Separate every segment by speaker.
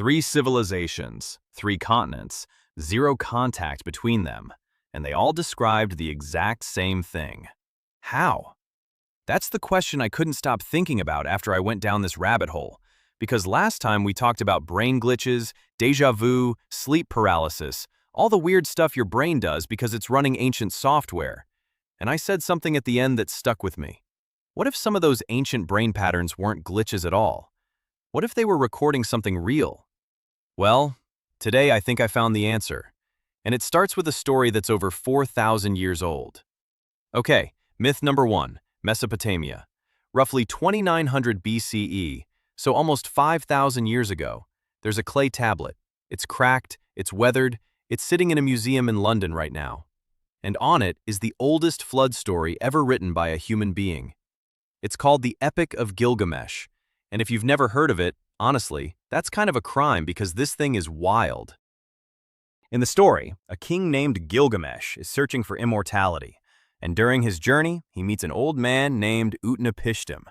Speaker 1: Three civilizations, three continents, zero contact between them, and they all described the exact same thing. How? That's the question I couldn't stop thinking about after I went down this rabbit hole, because last time we talked about brain glitches, déjà vu, sleep paralysis, all the weird stuff your brain does because it's running ancient software. And I said something at the end that stuck with me. What if some of those ancient brain patterns weren't glitches at all? What if they were recording something real? Well, today I think I found the answer. And it starts with a story that's over 4,000 years old. Okay, myth number 1, Mesopotamia. Roughly 2900 BCE, so almost 5,000 years ago, there's a clay tablet. It's cracked, it's weathered, it's sitting in a museum in London right now. And on it is the oldest flood story ever written by a human being. It's called the Epic of Gilgamesh, and if you've never heard of it, honestly, that's kind of a crime because this thing is wild. In the story, a king named Gilgamesh is searching for immortality, and during his journey, he meets an old man named Utnapishtim,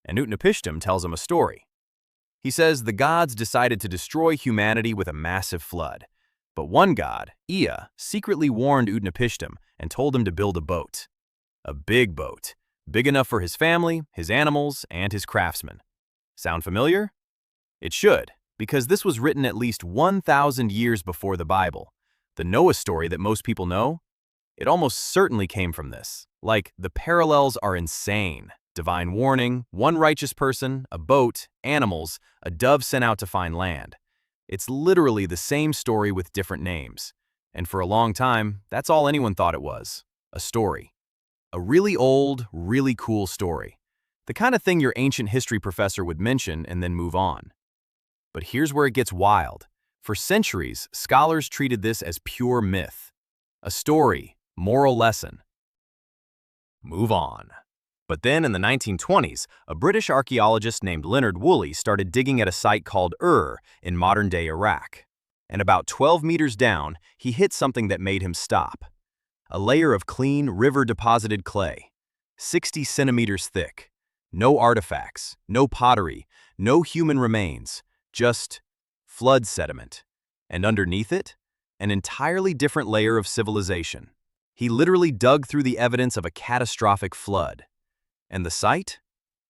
Speaker 1: and Utnapishtim tells him a story. He says the gods decided to destroy humanity with a massive flood, but one god, Ea, secretly warned Utnapishtim and told him to build a boat. A big boat, big enough for his family, his animals, and his craftsmen. Sound familiar? It should, because this was written at least 1,000 years before the Bible. The Noah story that most people know? It almost certainly came from this. Like, the parallels are insane. Divine warning, one righteous person, a boat, animals, a dove sent out to find land. It's literally the same story with different names. And for a long time, that's all anyone thought it was. A story. A really old, really cool story. The kind of thing your ancient history professor would mention and then move on. But here's where it gets wild. For centuries, scholars treated this as pure myth. A story, moral lesson. Move on. But then in the 1920s, a British archaeologist named Leonard Woolley started digging at a site called in modern-day Iraq. And about 12 meters down, he hit something that made him stop. A layer of clean, river-deposited clay, 60 centimeters thick. No artifacts, no pottery, no human remains, just flood sediment. And underneath it, an entirely different layer of civilization. He literally dug through the evidence of a catastrophic flood. And the site?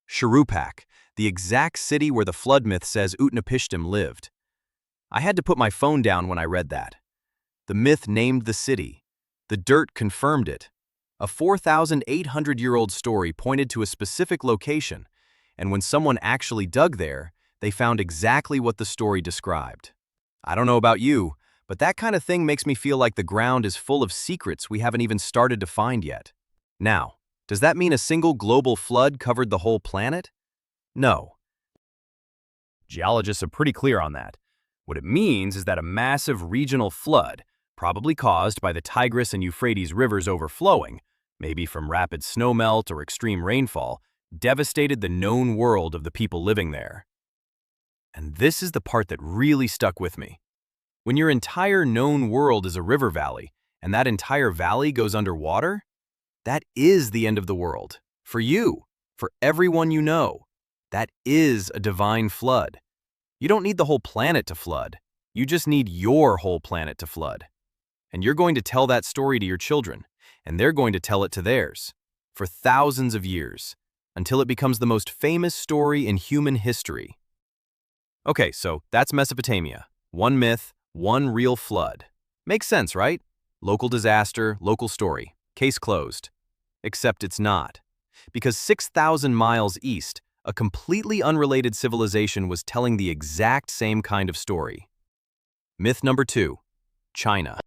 Speaker 1: Shuruppak, the exact city where the flood myth says Utnapishtim lived. I had to put my phone down when I read that. The myth named the city. The dirt confirmed it. A 4,800-year-old story pointed to a specific location, and when someone actually dug there, they found exactly what the story described. I don't know about you, but that kind of thing makes me feel like the ground is full of secrets we haven't even started to find yet. Now, does that mean a single global flood covered the whole planet? No. Geologists are pretty clear on that. What it means is that a massive regional flood, probably caused by the Tigris and Euphrates rivers overflowing, maybe from rapid snowmelt or extreme rainfall, devastated the known world of the people living there. And this is the part that really stuck with me. When your entire known world is a river valley, and that entire valley goes underwater, that is the end of the world. For you, for everyone you know. That is a divine flood. You don't need the whole planet to flood. You just need your whole planet to flood. And you're going to tell that story to your children, and they're going to tell it to theirs, for thousands of years, until it becomes the most famous story in human history. Okay, so that's Mesopotamia. One myth, one real flood. Makes sense, right? Local disaster, local story. Case closed. Except it's not. Because 6,000 miles east, a completely unrelated civilization was telling the exact same kind of story. Myth number 2, China.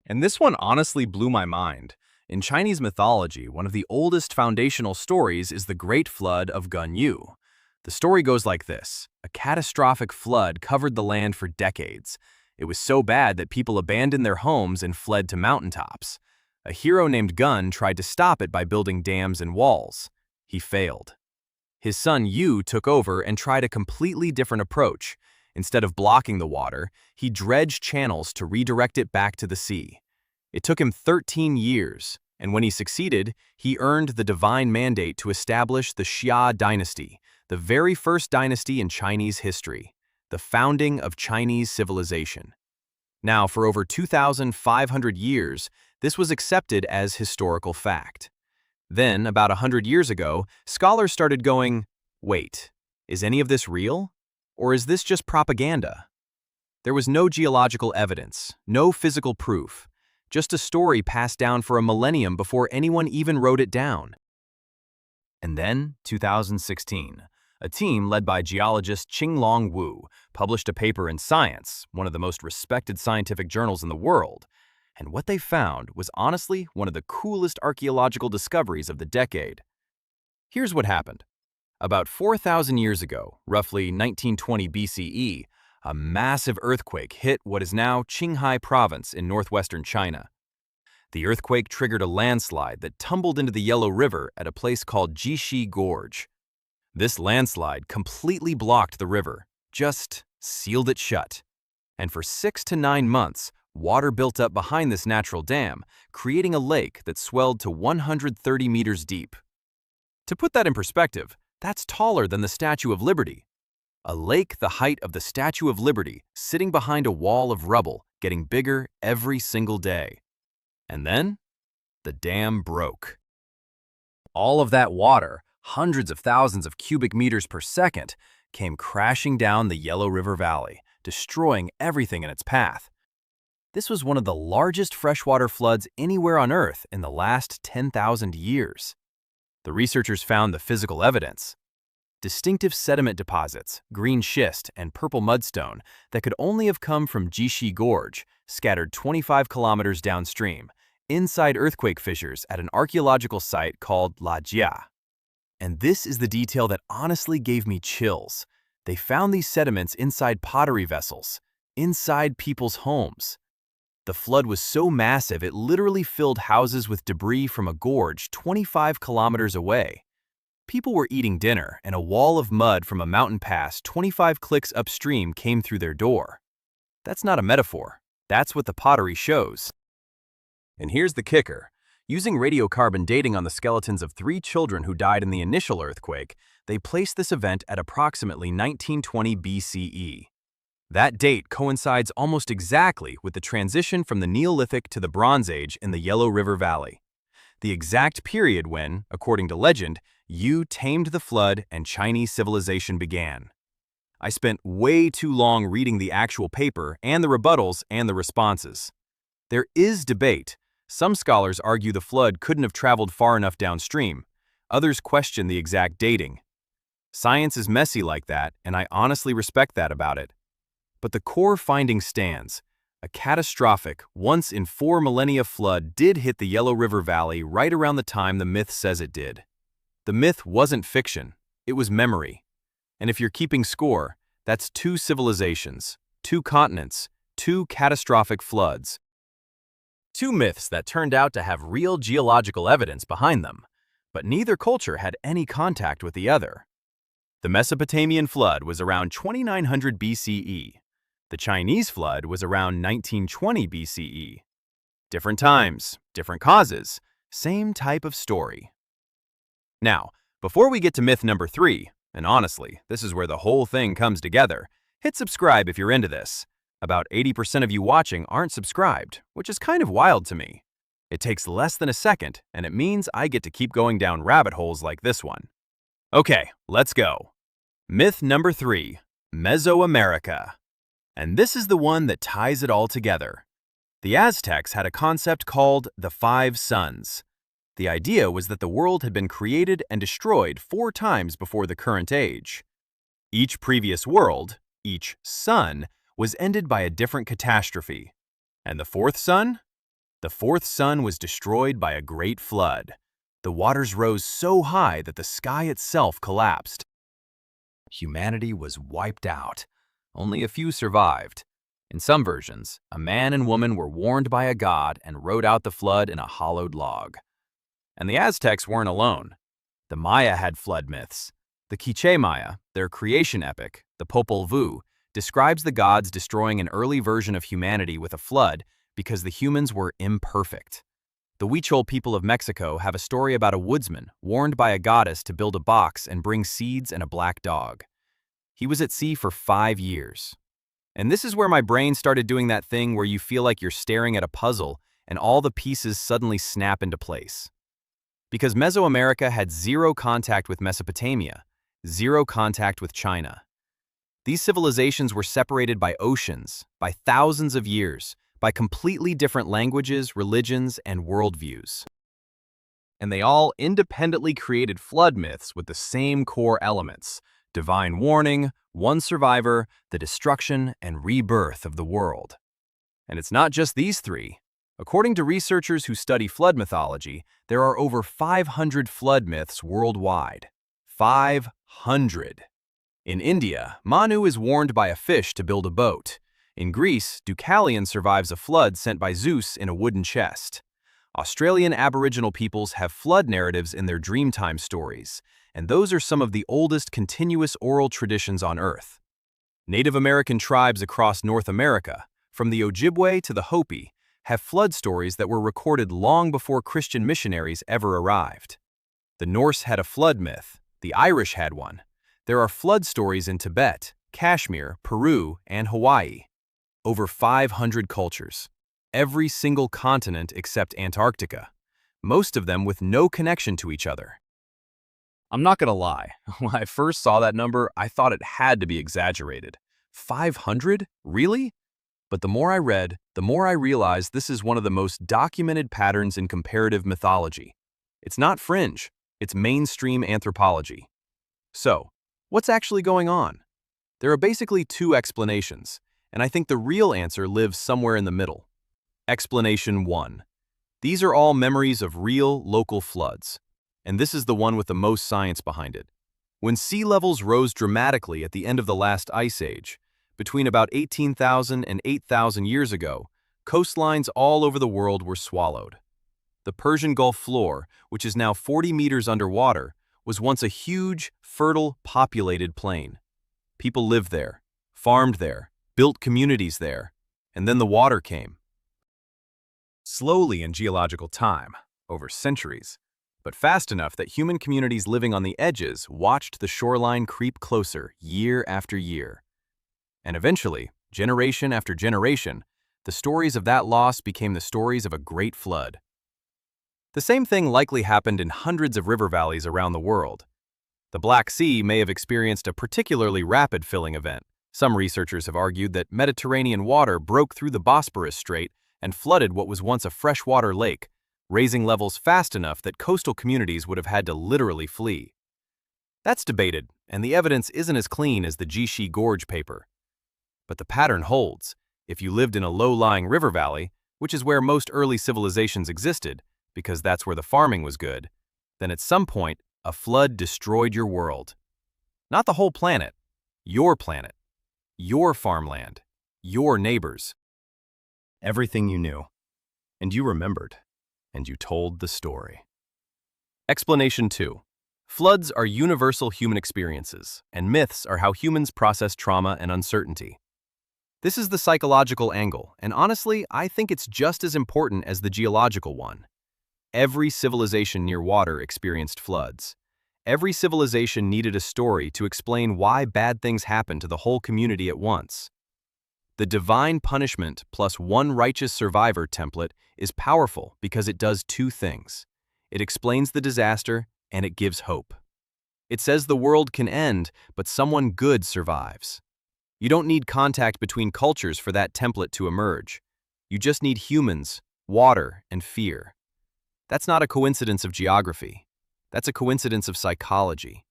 Speaker 1: And this one honestly blew my mind. In Chinese mythology, one of the oldest foundational stories is the Great Flood of Gunyu. The story goes like this. A catastrophic flood covered the land for decades. It was so bad that people abandoned their homes and fled to mountaintops. A hero named Gun tried to stop it by building dams and walls. He failed. His son Yu took over and tried a completely different approach. Instead of blocking the water, he dredged channels to redirect it back to the sea. It took him 13 years, and when he succeeded, he earned the divine mandate to establish the Xia dynasty, the very first dynasty in Chinese history. the founding of Chinese civilization. Now, for over 2,500 years, this was accepted as historical fact. Then, about 100 years ago, scholars started going, wait, is any of this real? Or is this just propaganda? There was no geological evidence, no physical proof, just a story passed down for a millennium before anyone even wrote it down. And then, 2016, a team led by geologist Qinglong Wu published a paper in Science, one of the most respected scientific journals in the world. And what they found was honestly one of the coolest archaeological discoveries of the decade. Here's what happened. About 4,000 years ago, roughly 1920 BCE, a massive earthquake hit what is now Qinghai Province in northwestern China. The earthquake triggered a landslide that tumbled into the Yellow River at a place called Jishi Gorge. This landslide completely blocked the river, just sealed it shut. And for 6 to 9 months, water built up behind this natural dam, creating a lake that swelled to 130 meters deep. To put that in perspective, that's taller than the Statue of Liberty. A lake the height of the Statue of Liberty, sitting behind a wall of rubble, getting bigger every single day. And then, the dam broke. All of that water, hundreds of thousands of cubic meters per second, came crashing down the Yellow River Valley, destroying everything in its path. This was one of the largest freshwater floods anywhere on Earth in the last 10,000 years. The researchers found the physical evidence. Distinctive sediment deposits, green schist, and purple mudstone that could only have come from Jishi Gorge, scattered 25 kilometers downstream, inside earthquake fissures at an archaeological site called La Jia. And this is the detail that honestly gave me chills. They found these sediments inside pottery vessels, inside people's homes. The flood was so massive it literally filled houses with debris from a gorge 25 kilometers away. People were eating dinner, and a wall of mud from a mountain pass 25 clicks upstream came through their door. That's not a metaphor. That's what the pottery shows. And here's the kicker. Using radiocarbon dating on the skeletons of 3 children who died in the initial earthquake, they placed this event at approximately 1920 BCE. That date coincides almost exactly with the transition from the Neolithic to the Bronze Age in the Yellow River Valley. The exact period when, according to legend, Yu tamed the flood and Chinese civilization began. I spent way too long reading the actual paper and the rebuttals and the responses. There is debate. Some scholars argue the flood couldn't have traveled far enough downstream. Others question the exact dating. Science is messy like that, and I honestly respect that about it. But the core finding stands. A catastrophic, once in 4 millennia flood did hit the Yellow River Valley right around the time the myth says it did. The myth wasn't fiction, it was memory. And if you're keeping score, that's 2 civilizations, 2 continents, 2 catastrophic floods. 2 myths that turned out to have real geological evidence behind them, but neither culture had any contact with the other. The Mesopotamian flood was around 2900 BCE. The Chinese flood was around 1920 BCE. Different times, different causes, same type of story. Now, before we get to myth number 3, and honestly, this is where the whole thing comes together, hit subscribe if you're into this. About 80% of you watching aren't subscribed, which is kind of wild to me. It takes less than a second, and it means I get to keep going down rabbit holes like this one. Okay, let's go. Myth number 3, Mesoamerica. And this is the one that ties it all together. The Aztecs had a concept called the 5 suns. The idea was that the world had been created and destroyed 4 times before the current age. Each previous world, each sun, was ended by a different catastrophe. And the 4th sun? The 4th sun was destroyed by a great flood. The waters rose so high that the sky itself collapsed. Humanity was wiped out. Only a few survived. In some versions, a man and woman were warned by a god and rode out the flood in a hollowed log. And the Aztecs weren't alone. The Maya had flood myths. The Quiche Maya, their creation epic, the Popol Vuh, describes the gods destroying an early version of humanity with a flood because the humans were imperfect. The Huichol people of Mexico have a story about a woodsman warned by a goddess to build a box and bring seeds and a black dog. He was at sea for 5 years. And this is where my brain started doing that thing where you feel like you're staring at a puzzle and all the pieces suddenly snap into place. Because Mesoamerica had zero contact with Mesopotamia, zero contact with China. These civilizations were separated by oceans, by thousands of years, by completely different languages, religions, and worldviews. And they all independently created flood myths with the same core elements: divine warning, one survivor, the destruction and rebirth of the world. And it's not just these three. According to researchers who study flood mythology, there are over 500 flood myths worldwide. 500. In India, Manu is warned by a fish to build a boat. In Greece, Deucalion survives a flood sent by Zeus in a wooden chest. Australian Aboriginal peoples have flood narratives in their Dreamtime stories, and those are some of the oldest continuous oral traditions on Earth. Native American tribes across North America, from the Ojibwe to the Hopi, have flood stories that were recorded long before Christian missionaries ever arrived. The Norse had a flood myth, the Irish had one. There are flood stories in Tibet, Kashmir, Peru, and Hawaii. Over 500 cultures. Every single continent except Antarctica, most of them with no connection to each other. I'm not gonna lie, when I first saw that number, I thought it had to be exaggerated. 500? Really? But the more I read, the more I realized this is one of the most documented patterns in comparative mythology. It's not fringe, it's mainstream anthropology. So, what's actually going on? There are basically two explanations, and I think the real answer lives somewhere in the middle. Explanation 1. These are all memories of real, local floods. And this is the one with the most science behind it. When sea levels rose dramatically at the end of the last ice age, between about 18,000 and 8,000 years ago, coastlines all over the world were swallowed. The Persian Gulf floor, which is now 40 meters underwater, was once a huge, fertile, populated plain. People lived there, farmed there, built communities there, and then the water came. Slowly in geological time, over centuries, but fast enough that human communities living on the edges watched the shoreline creep closer year after year. And eventually, generation after generation, the stories of that loss became the stories of a great flood. The same thing likely happened in hundreds of river valleys around the world. The Black Sea may have experienced a particularly rapid filling event. Some researchers have argued that Mediterranean water broke through the Bosporus Strait and flooded what was once a freshwater lake, raising levels fast enough that coastal communities would have had to literally flee. That's debated, and the evidence isn't as clean as the Jishi Gorge paper. But the pattern holds. If you lived in a low-lying river valley, which is where most early civilizations existed, because that's where the farming was good, then at some point, a flood destroyed your world. Not the whole planet, your farmland, your neighbors. Everything you knew, and you remembered, and you told the story. Explanation 2. Floods are universal human experiences, and myths are how humans process trauma and uncertainty. This is the psychological angle, and honestly, I think it's just as important as the geological one. Every civilization near water experienced floods. Every civilization needed a story to explain why bad things happened to the whole community at once. The divine punishment plus one righteous survivor template is powerful because it does two things. It explains the disaster and it gives hope. It says the world can end, but someone good survives. You don't need contact between cultures for that template to emerge. You just need humans, water, and fear. That's not a coincidence of geography. That's a coincidence of psychology.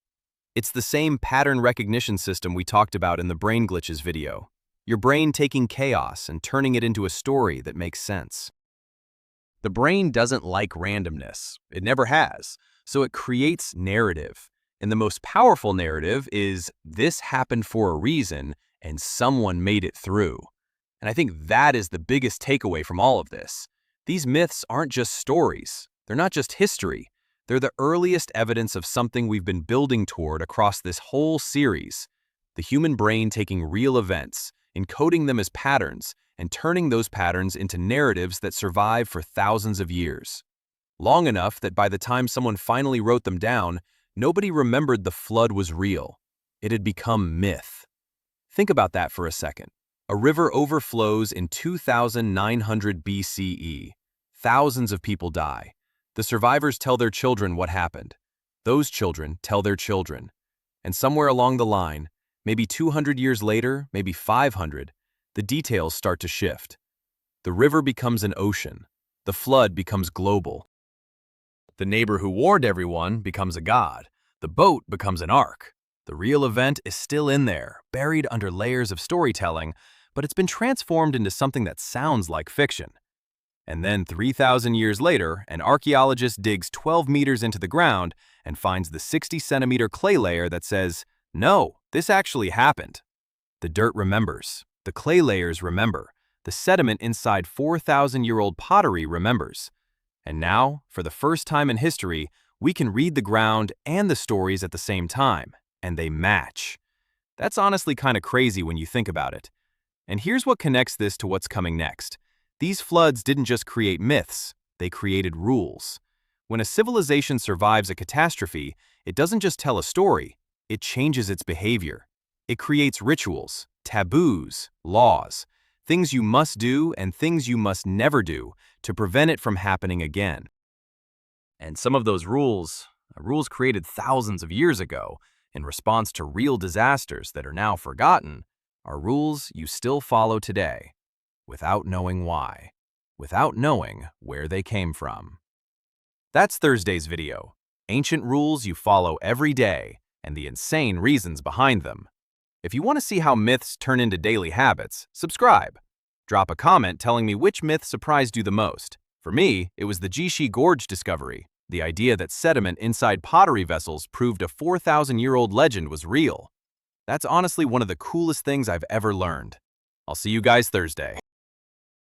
Speaker 1: It's the same pattern recognition system we talked about in the brain glitches video. Your brain taking chaos and turning it into a story that makes sense. The brain doesn't like randomness. It never has. So it creates narrative. And the most powerful narrative is, this happened for a reason and someone made it through. And I think that is the biggest takeaway from all of this. These myths aren't just stories. They're not just history. They're the earliest evidence of something we've been building toward across this whole series. The human brain taking real events, encoding them as patterns, and turning those patterns into narratives that survive for thousands of years. Long enough that by the time someone finally wrote them down, nobody remembered the flood was real. it had become myth. Think about that for a second. A river overflows in 2900 BCE. Thousands of people die. The survivors tell their children what happened. Those children tell their children. And somewhere along the line, maybe 200 years later, maybe 500, the details start to shift. The river becomes an ocean. The flood becomes global. The neighbor who warned everyone becomes a god. The boat becomes an ark. The real event is still in there, buried under layers of storytelling, but it's been transformed into something that sounds like fiction. And then 3,000 years later, an archaeologist digs 12 meters into the ground and finds the 60-centimeter clay layer that says, "No, this actually happened." The dirt remembers. The clay layers remember. The sediment inside 4,000-year-old pottery remembers. And now, for the first time in history, we can read the ground and the stories at the same time, and they match. That's honestly kind of crazy when you think about it. And here's what connects this to what's coming next. These floods didn't just create myths, they created rules. When a civilization survives a catastrophe, it doesn't just tell a story, it changes its behavior. It creates rituals, taboos, laws, things you must do and things you must never do to prevent it from happening again. And some of those rules created thousands of years ago in response to real disasters that are now forgotten, are rules you still follow today, without knowing why, without knowing where they came from. That's Thursday's video, ancient rules you follow every day and the insane reasons behind them. If you want to see how myths turn into daily habits, subscribe. Drop a comment telling me which myth surprised you the most. For me, it was the Jishi Gorge discovery. The idea that sediment inside pottery vessels proved a 4,000-year-old legend was real. That's honestly one of the coolest things I've ever learned. I'll see you guys Thursday.